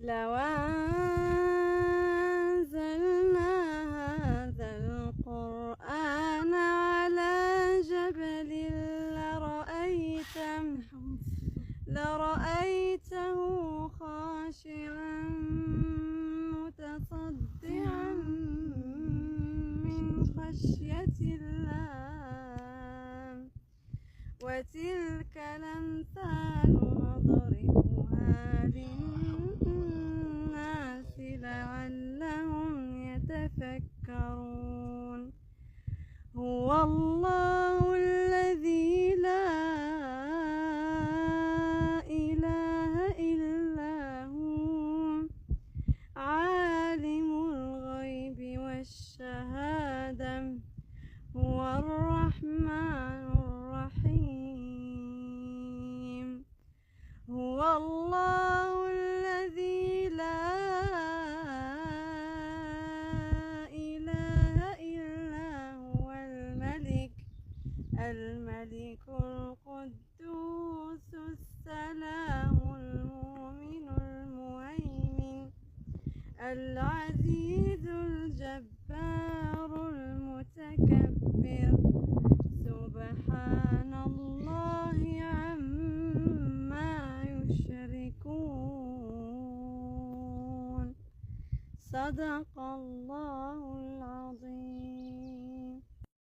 لو أنزلنا هذا القرآن على جبل لرأيته خاشعا متصدعا من خشية الله وتلك الأمثال نضربها للناس لعلهم يتفكرون هو الله الذي لا إله إلا هو عالم الغيب والشهادة هو الرحمن الرحيم هو الله الذي لا إله إلا هو الملك القدوس السلام المؤمن المهيمن العزيز الجبار المتكبر سبحان الله عما يشركون صدق الله العظيم.